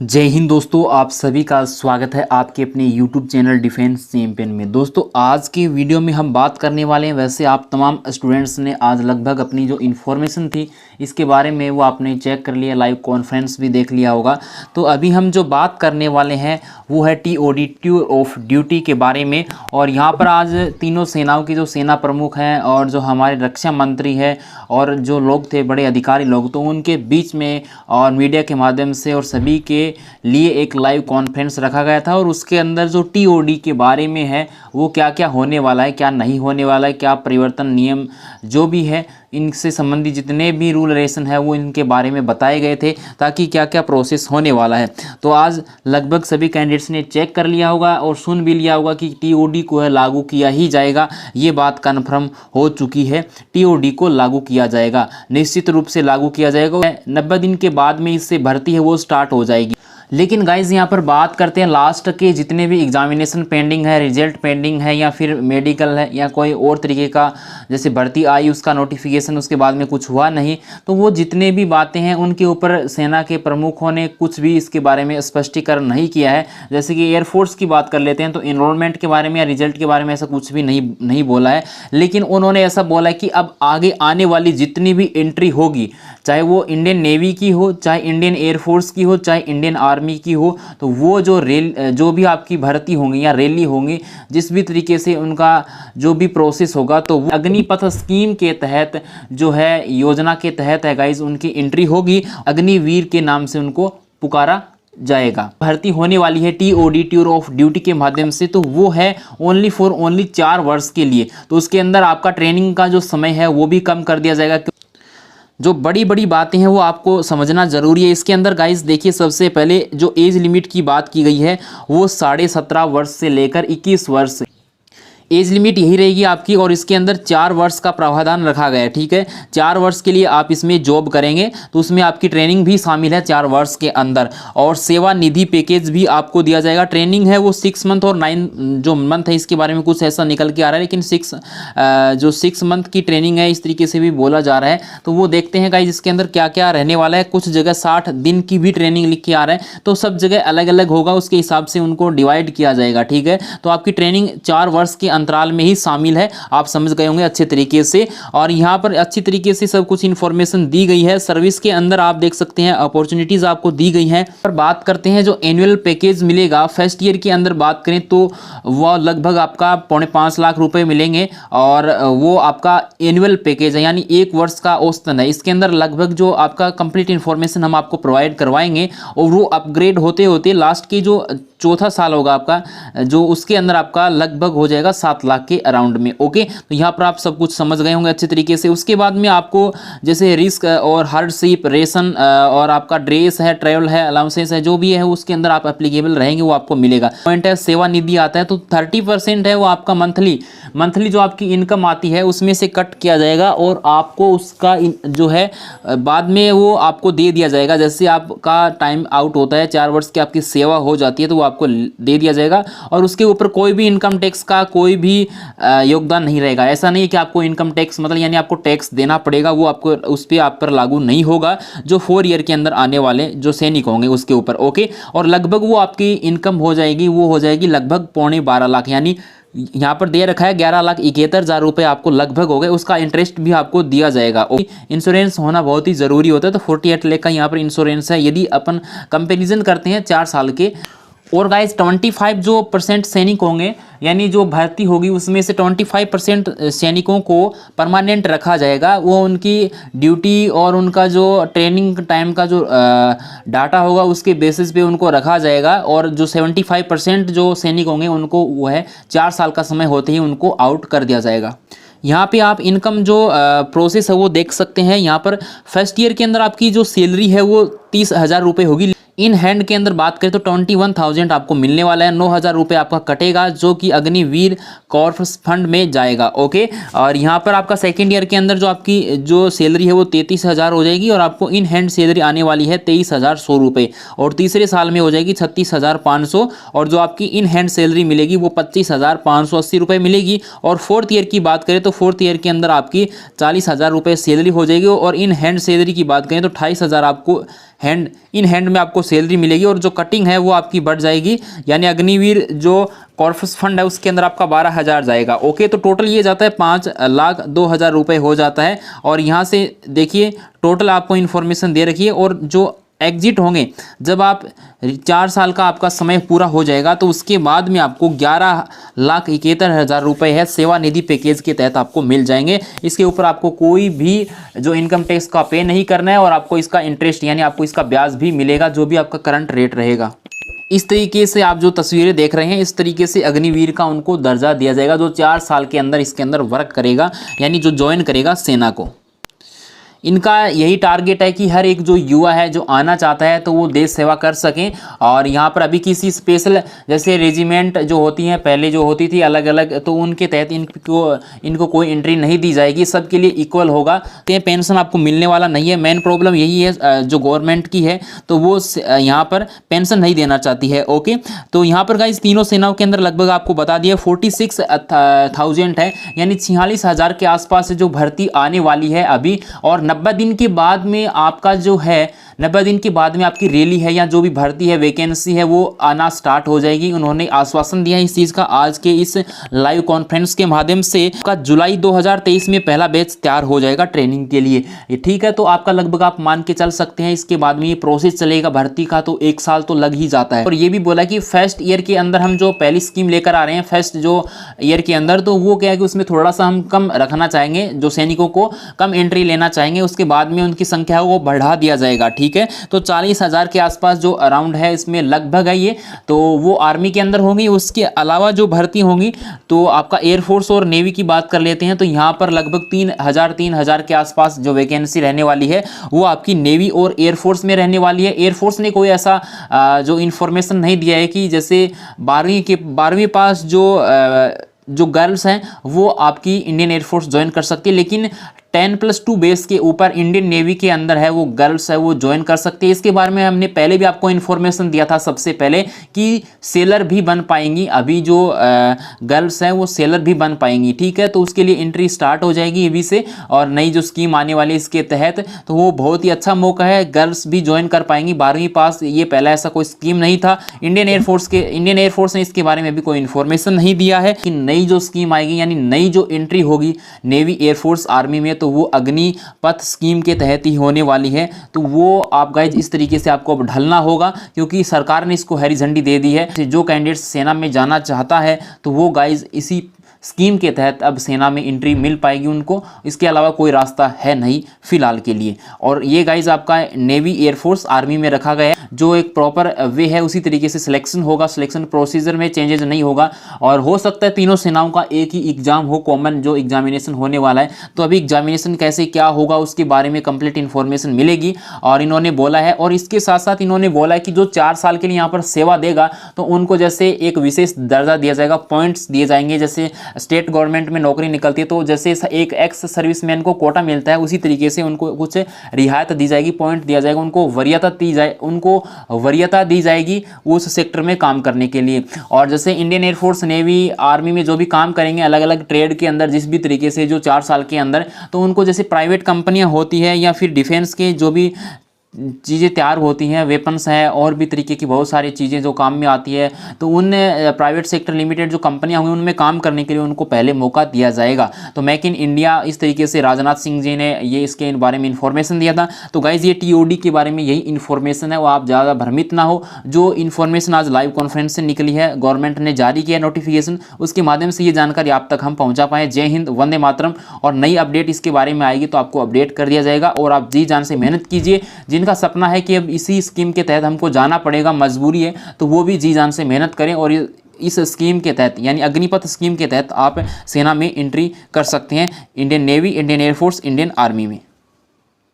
जय हिंद दोस्तों, आप सभी का स्वागत है आपके अपने YouTube चैनल डिफेंस चैंपियन में। दोस्तों आज के वीडियो में हम बात करने वाले हैं, वैसे आप तमाम स्टूडेंट्स ने आज लगभग अपनी जो इन्फॉर्मेशन थी इसके बारे में वो आपने चेक कर लिया, लाइव कॉन्फ्रेंस भी देख लिया होगा। तो अभी हम जो बात करने वाले हैं वो है TOD टूर ऑफ ड्यूटी के बारे में। और यहाँ पर आज तीनों सेनाओं की जो सेना प्रमुख हैं और जो हमारे रक्षा मंत्री है और जो लोग थे बड़े अधिकारी लोग, तो उनके बीच में और मीडिया के माध्यम से और सभी के लिए एक लाइव कॉन्फ्रेंस रखा गया था। और उसके अंदर जो TOD के बारे में है वो क्या क्या होने वाला है, क्या नहीं होने वाला है, क्या परिवर्तन नियम जो भी है इनसे संबंधित जितने भी रूल रेगुलेशन है वो इनके बारे में बताए गए थे, ताकि क्या क्या प्रोसेस होने वाला है। तो आज लगभग सभी कैंडिडेट्स ने चेक कर लिया होगा और सुन भी लिया होगा कि TOD को है लागू किया ही जाएगा। ये बात कन्फर्म हो चुकी है, TOD को लागू किया जाएगा, निश्चित रूप से लागू किया जाएगा। 90 दिन के बाद में इससे भर्ती है वो स्टार्ट हो जाएगी। लेकिन गाइज यहाँ पर बात करते हैं लास्ट के जितने भी एग्जामिनेशन पेंडिंग है, रिजल्ट पेंडिंग है, या फिर मेडिकल है या कोई और तरीके का जैसे भर्ती आई उसका नोटिफिकेशन उसके बाद में कुछ हुआ नहीं, तो वो जितने भी बातें हैं उनके ऊपर सेना के प्रमुखों ने कुछ भी इसके बारे में स्पष्टीकरण नहीं किया है। जैसे कि एयरफोर्स की बात कर लेते हैं तो इनरोलमेंट के बारे में या रिजल्ट के बारे में ऐसा कुछ भी नहीं बोला है। लेकिन उन्होंने ऐसा बोला है कि अब आगे आने वाली जितनी भी एंट्री होगी, चाहे वो इंडियन नेवी की हो, चाहे इंडियन एयरफोर्स की हो, चाहे इंडियन आर्मी की हो, तो वो जो भी आपकी भर्ती होंगी या रैली होंगी, जिस भी तरीके से उनका जो भी प्रोसेस होगा, तो वो अग्निपथ स्कीम के तहत जो है, योजना के तहत है गाइज, उनकी एंट्री होगी। अग्निवीर के नाम से उनको पुकारा जाएगा। भर्ती होने वाली है TOD टूर ऑफ ड्यूटी के माध्यम से, तो वो है ओनली 4 वर्ष के लिए। तो उसके अंदर आपका ट्रेनिंग का जो समय है वो भी कम कर दिया जाएगा। जो बड़ी बड़ी बातें हैं वो आपको समझना ज़रूरी है। इसके अंदर गाइस देखिए, सबसे पहले जो एज लिमिट की बात की गई है वो 17.5 वर्ष से लेकर 21 वर्ष एज लिमिट यही रहेगी आपकी। और इसके अंदर 4 वर्ष का प्रावधान रखा गया है, ठीक है। 4 वर्ष के लिए आप इसमें जॉब करेंगे तो उसमें आपकी ट्रेनिंग भी शामिल है 4 वर्ष के अंदर। और सेवा निधि पैकेज भी आपको दिया जाएगा। ट्रेनिंग है वो 6 मंथ और 9 जो मंथ है इसके बारे में कुछ ऐसा निकल के आ रहा है, लेकिन 6 मंथ की ट्रेनिंग है इस तरीके से भी बोला जा रहा है। तो वो देखते हैं गाइस इसके अंदर क्या क्या रहने वाला है। कुछ जगह 60 दिन की भी ट्रेनिंग लिख के आ रहा है, तो सब जगह अलग अलग होगा, उसके हिसाब से उनको डिवाइड किया जाएगा, ठीक है। तो आपकी ट्रेनिंग 4 वर्ष के अंतराल में ही शामिल है, आप समझ गए होंगे अच्छे तरीके से। और यहाँ पर अच्छी तरीके से सब कुछ इन्फॉर्मेशन दी गई है। सर्विस के अंदर आप देख सकते हैं अपॉर्चुनिटीज आपको दी गई हैं। पर बात करते हैं जो एनुअल पैकेज मिलेगा फर्स्ट ईयर के अंदर बात करें तो वह लगभग आपका 4.5 लाख रुपए मिलेंगे। और वो आपका एनुअल पैकेज है, यानी 1 वर्ष का औसतन है। इसके अंदर लगभग जो आपका कंप्लीट इन्फॉर्मेशन हम आपको प्रोवाइड करवाएंगे और वो अपग्रेड होते होते लास्ट की जो 4था साल होगा आपका, जो उसके अंदर आपका लगभग हो जाएगा 7 लाख के अराउंड में। ओके, तो यहाँ पर आप सब कुछ समझ गए होंगे अच्छे तरीके से। उसके बाद में आपको जैसे रिस्क और हार्डशिप, रेशन और आपका ड्रेस है, ट्रेवल है, अलाउंसेस है, जो भी है उसके अंदर आप एप्लीकेबल रहेंगे वो आपको मिलेगा। पॉइंट है सेवा निधि आता है, तो 30% है वो आपका मंथली जो आपकी इनकम आती है उसमें से कट किया जाएगा और आपको उसका जो है बाद में वो आपको दे दिया जाएगा। जैसे आपका टाइम आउट होता है, 4 वर्ष की आपकी सेवा हो जाती है, तो वो आपको दे दिया जाएगा। और उसके ऊपर कोई भी इनकम टैक्स का कोई भी योगदान नहीं रहेगा। ऐसा नहीं है कि आपको इनकम टैक्स मतलब यानी आपको टैक्स देना पड़ेगा, वो आपको उस पर आप पर लागू नहीं होगा। जो 4 ईयर के अंदर आने वाले जो सैनिक होंगे उसके ऊपर, ओके। और लगभग वो आपकी इनकम हो जाएगी, वो हो जाएगी लगभग 12.25 लाख, यानी यहाँ पर दे रखा है 11,71,000 रुपये आपको लगभग हो गए। उसका इंटरेस्ट भी आपको दिया जाएगा। इंश्योरेंस होना बहुत ही ज़रूरी होता है, तो 48 लाख का यहाँ पर इंश्योरेंस है यदि अपन कंपेरिजन करते हैं 4 साल के। और गाइस 25 जो % सैनिक होंगे, यानी जो भर्ती होगी उसमें से 25% सैनिकों को परमानेंट रखा जाएगा। वो उनकी ड्यूटी और उनका जो ट्रेनिंग टाइम का जो डाटा होगा उसके बेसिस पे उनको रखा जाएगा। और जो 75% जो सैनिक होंगे उनको वो है 4 साल का समय होते ही उनको आउट कर दिया जाएगा। यहाँ पे आप इनकम जो प्रोसेस है वो देख सकते हैं। यहाँ पर फर्स्ट ईयर के अंदर आपकी जो सैलरी है वो 30,000 रुपये होगी। इन हैंड के अंदर बात करें तो 21,000 आपको मिलने वाला है। 9,000 रुपये आपका कटेगा जो कि अग्निवीर कॉर्प्स फंड में जाएगा, ओके। और यहाँ पर आपका सेकेंड ईयर के अंदर जो आपकी जो सैलरी है वो 33,000 हो जाएगी और आपको इन हैंड सैलरी आने वाली है 23,100 रुपये। और तीसरे साल में हो जाएगी 36,500 और जो आपकी इन हैंड सैलरी मिलेगी वो 25,580 रुपये मिलेगी। और फोर्थ ईयर की बात करें तो फोर्थ ईयर के अंदर आपकी 40,000 रुपये सैलरी हो जाएगी। और इन हैंड सैलरी की बात करें तो 28,000 आपको हैंड इन हैंड में आपको सैलरी मिलेगी और जो कटिंग है वो आपकी बढ़ जाएगी। यानी अग्निवीर जो कॉर्पस फंड है उसके अंदर आपका 12,000 जाएगा। ओके, तो टोटल ये जाता है 5,02,000 रुपये हो जाता है। और यहाँ से देखिए टोटल आपको इन्फॉर्मेशन दे रखी है। और जो एग्जिट होंगे जब आप 4 साल का आपका समय पूरा हो जाएगा तो उसके बाद में आपको 11,71,000 रुपये है सेवा निधि पैकेज के तहत आपको मिल जाएंगे। इसके ऊपर आपको कोई भी जो इनकम टैक्स का पे नहीं करना है और आपको इसका इंटरेस्ट यानी आपको इसका ब्याज भी मिलेगा जो भी आपका करंट रेट रहेगा। इस तरीके से आप जो तस्वीरें देख रहे हैं इस तरीके से अग्निवीर का उनको दर्जा दिया जाएगा जो 4 साल के अंदर इसके अंदर वर्क करेगा, यानी जो ज्वाइन करेगा सेना को। इनका यही टारगेट है कि हर एक जो युवा है जो आना चाहता है तो वो देश सेवा कर सकें। और यहाँ पर अभी किसी स्पेशल जैसे रेजिमेंट जो होती हैं पहले जो होती थी अलग अलग, तो उनके तहत इनको कोई एंट्री नहीं दी जाएगी, सबके लिए इक्वल होगा। तो पेंशन आपको मिलने वाला नहीं है। मेन प्रॉब्लम यही है जो गवर्नमेंट की है, तो वो यहाँ पर पेंशन नहीं देना चाहती है। ओके, तो यहाँ पर गाइस तीनों सेनाओं के अंदर लगभग आपको बता दिया 46,000 है, यानी 46,000 के आसपास जो भर्ती आने वाली है अभी। और 90 दिन के बाद में आपका जो है 90 दिन के बाद में आपकी रैली है या जो भी भर्ती है वैकेंसी है वो आना स्टार्ट हो जाएगी। उन्होंने आश्वासन दिया है इस चीज़ का आज के इस लाइव कॉन्फ्रेंस के माध्यम से। आपका जुलाई 2023 में पहला बैच तैयार हो जाएगा ट्रेनिंग के लिए, ये ठीक है। तो आपका लगभग आप मान के चल सकते हैं इसके बाद में ये प्रोसेस चलेगा भर्ती का, तो 1 साल तो लग ही जाता है। और ये भी बोला कि फर्स्ट ईयर के अंदर हम जो पहली स्कीम लेकर आ रहे हैं फर्स्ट जो ईयर के अंदर, तो वो क्या है कि उसमें थोड़ा सा हम कम रखना चाहेंगे, जो सैनिकों को कम एंट्री लेना चाहेंगे, उसके बाद में उनकी संख्या वो बढ़ा दिया जाएगा, ठीक है। तो 40,000 के आसपास जो अराउंड है इसमें लगभग है ये, तो वो आर्मी के अंदर होंगी। उसके अलावा जो भर्ती होंगी तो आपका एयरफोर्स और नेवी की बात कर लेते हैं, तो यहाँ पर लगभग 3,000 के आसपास जो वैकेंसी रहने वाली है वो आपकी नेवी और एयरफोर्स में रहने वाली है। एयरफोर्स ने कोई ऐसा जो इन्फॉर्मेशन नहीं दिया है कि जैसे 12वीं पास जो गर्ल्स हैं वो आपकी इंडियन एयरफोर्स ज्वाइन कर सकती है, लेकिन 10+2 बेस के ऊपर इंडियन नेवी के अंदर है वो गर्ल्स है वो ज्वाइन कर सकती है। इसके बारे में हमने पहले भी आपको इन्फॉर्मेशन दिया था सबसे पहले कि सेलर भी बन पाएंगी, अभी जो गर्ल्स हैं वो सेलर भी बन पाएंगी, ठीक है। तो उसके लिए एंट्री स्टार्ट हो जाएगी अभी से, और नई जो स्कीम आने वाली है इसके तहत, तो वो बहुत ही अच्छा मौका है, गर्ल्स भी ज्वाइन कर पाएंगी 12वीं पास। ये पहला ऐसा कोई स्कीम नहीं था। इंडियन एयरफोर्स ने इसके बारे में भी कोई इन्फॉर्मेशन नहीं दिया है कि नई जो स्कीम आएगी यानी नई जो एंट्री होगी नेवी एयरफोर्स आर्मी में, तो वो अग्निपथ स्कीम के तहत ही होने वाली है। तो वो आप गाइज इस तरीके से आपको अब ढलना होगा क्योंकि सरकार ने इसको हरी झंडी दे दी है। जो कैंडिडेट सेना में जाना चाहता है तो वो गाइज इसी स्कीम के तहत अब सेना में एंट्री मिल पाएगी उनको, इसके अलावा कोई रास्ता है नहीं फिलहाल के लिए। और ये गाइज आपका नेवी एयरफोर्स आर्मी में रखा गया है, जो एक प्रॉपर वे है उसी तरीके से सिलेक्शन होगा, सिलेक्शन प्रोसीजर में चेंजेस नहीं होगा। और हो सकता है तीनों सेनाओं का एक ही एग्जाम हो, कॉमन जो एग्जामिनेशन होने वाला है। तो अभी एग्जामिनेशन कैसे क्या होगा उसके बारे में कंप्लीट इन्फॉर्मेशन मिलेगी और इन्होंने बोला है। और इसके साथ साथ इन्होंने बोला है कि जो 4 साल के लिए यहाँ पर सेवा देगा तो उनको जैसे एक विशेष दर्जा दिया जाएगा, पॉइंट्स दिए जाएंगे। जैसे स्टेट गवर्नमेंट में नौकरी निकलती है तो जैसे एक एक्स सर्विसमैन को कोटा मिलता है उसी तरीके से उनको कुछ रियायत दी जाएगी, पॉइंट दिया जाएगा, उनको वरीयता दी जाएगी उस सेक्टर में काम करने के लिए। और जैसे इंडियन एयरफोर्स नेवी आर्मी में जो भी काम करेंगे अलग अलग ट्रेड के अंदर जिस भी तरीके से जो 4 साल के अंदर, तो उनको जैसे प्राइवेट कंपनियां होती है या फिर डिफेंस के जो भी चीज़ें तैयार होती हैं, वेपन्स हैं और भी तरीके की बहुत सारी चीज़ें जो काम में आती है, तो उन प्राइवेट सेक्टर लिमिटेड जो कंपनियां होंगी उनमें काम करने के लिए उनको पहले मौका दिया जाएगा। तो मेक इन इंडिया इस तरीके से राजनाथ सिंह जी ने ये इसके बारे में इन्फॉर्मेशन दिया था। तो गाइज ये TOD के बारे में यही इन्फॉर्मेशन है, वो आप ज़्यादा भ्रमित ना हो। जो इन्फॉर्मेशन आज लाइव कॉन्फ्रेंस से निकली है, गवर्नमेंट ने जारी किया नोटिफिकेशन, उसके माध्यम से ये जानकारी आप तक हम पहुँचा पाएँ। जय हिंद, वंदे मातरम। और नई अपडेट इसके बारे में आएगी तो आपको अपडेट कर दिया जाएगा। और आप जी जान से मेहनत कीजिए, जिनका सपना है कि अब इसी स्कीम के तहत हमको जाना पड़ेगा, मजबूरी है, तो वो भी जी जान से मेहनत करें और इस स्कीम के तहत यानी अग्निपथ स्कीम के तहत आप सेना में एंट्री कर सकते हैं, Indian navy, Indian air force, Indian army में।